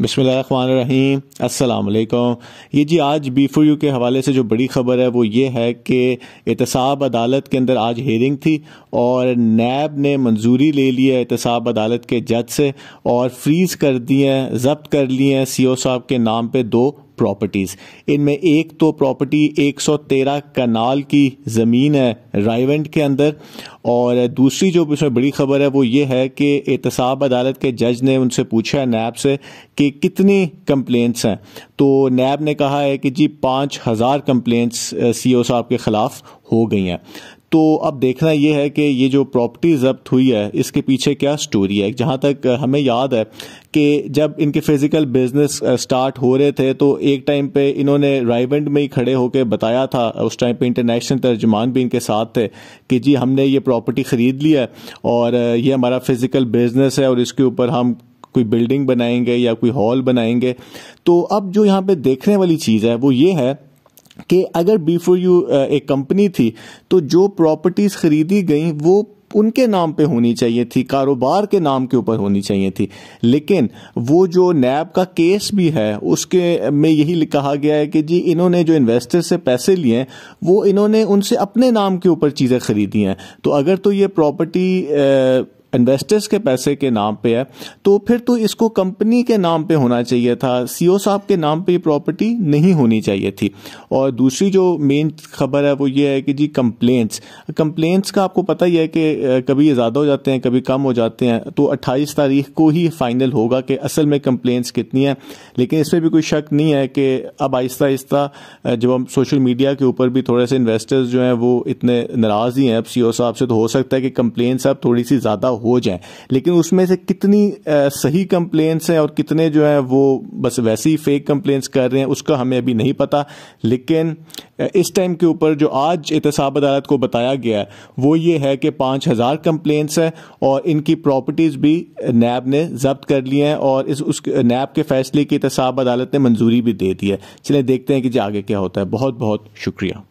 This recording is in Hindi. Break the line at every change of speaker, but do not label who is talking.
बिस्मिल्लाहिर्रहमानिर्रहीम, अस्सलाम वालेकुम। ये जी आज B4U के हवाले से जो बड़ी खबर है वो ये है कि एहतसाब अदालत के अंदर आज हेयरिंग थी और नैब ने मंजूरी ले ली है एहतसाब अदालत के जज से और फ्रीज कर दी है, जब्त कर ली है CO साहब के नाम पे 2 प्रॉपर्टीज़। इनमें एक तो प्रॉपर्टी 113 कनाल की ज़मीन है रायवेंट के अंदर, और दूसरी जो इसमें बड़ी खबर है वो ये है कि एहतसाब अदालत के जज ने उनसे पूछा है नैब से कि कितनी कंप्लेंट्स हैं, तो नैब ने कहा है कि जी 5000 कंप्लेंट्स CO साहब के खिलाफ हो गई हैं। तो अब देखना यह है कि ये जो प्रॉपर्टी जब्त हुई है इसके पीछे क्या स्टोरी है। जहाँ तक हमें याद है कि जब इनके फिजिकल बिजनेस स्टार्ट हो रहे थे तो एक टाइम पे इन्होंने रायवेंट में ही खड़े होकर बताया था, उस टाइम पे इंटरनेशनल तर्जुमान भी इनके साथ थे, कि जी हमने ये प्रॉपर्टी ख़रीद ली है और ये हमारा फिजिकल बिजनेस है और इसके ऊपर हम कोई बिल्डिंग बनाएंगे या कोई हॉल बनाएंगे। तो अब जो यहाँ पे देखने वाली चीज़ है वो ये है कि अगर B4U एक कंपनी थी तो जो प्रॉपर्टीज खरीदी गई वो उनके नाम पे होनी चाहिए थी, कारोबार के नाम के ऊपर होनी चाहिए थी। लेकिन वो जो नैब का केस भी है उसके में यही कहा गया है कि जी इन्होंने जो इन्वेस्टर से पैसे लिए हैं वो इन्होंने उनसे अपने नाम के ऊपर चीज़ें खरीदी हैं। तो अगर तो ये प्रॉपर्टी इन्वेस्टर्स के पैसे के नाम पे है तो फिर तो इसको कंपनी के नाम पे होना चाहिए था, CO साहब के नाम पे ये प्रॉपर्टी नहीं होनी चाहिए थी। और दूसरी जो मेन खबर है वो ये है कि जी कंप्लेंट्स का आपको पता ही है कि कभी ये ज़्यादा हो जाते हैं कभी कम हो जाते हैं, तो 28 तारीख को ही फाइनल होगा कि असल में कंप्लेंट्स कितनी हैं। लेकिन इसमें भी कोई शक नहीं है कि अब आहिस्ता आहिस्ता जब हम सोशल मीडिया के ऊपर भी थोड़े से इन्वेस्टर्स जो हैं वो इतने नाराज़ ही हैं अब CO साहब से, तो हो सकता है कि कंप्लेंट्स अब थोड़ी सी ज़्यादा हो जाए। लेकिन उसमें से कितनी सही कंप्लेंट्स हैं और कितने जो है वो बस वैसे ही फेक कंप्लेंट्स कर रहे हैं उसका हमें अभी नहीं पता। लेकिन इस टाइम के ऊपर जो आज एहतसाब अदालत को बताया गया है वो ये है कि 5000 कंप्लेंट्स हैं और इनकी प्रॉपर्टीज भी नैब ने जब्त कर ली हैं और उस नैब के फैसले की एहतसाब अदालत ने मंजूरी भी दे दी है। चलिए देखते हैं कि जी आगे क्या होता है। बहुत बहुत शुक्रिया।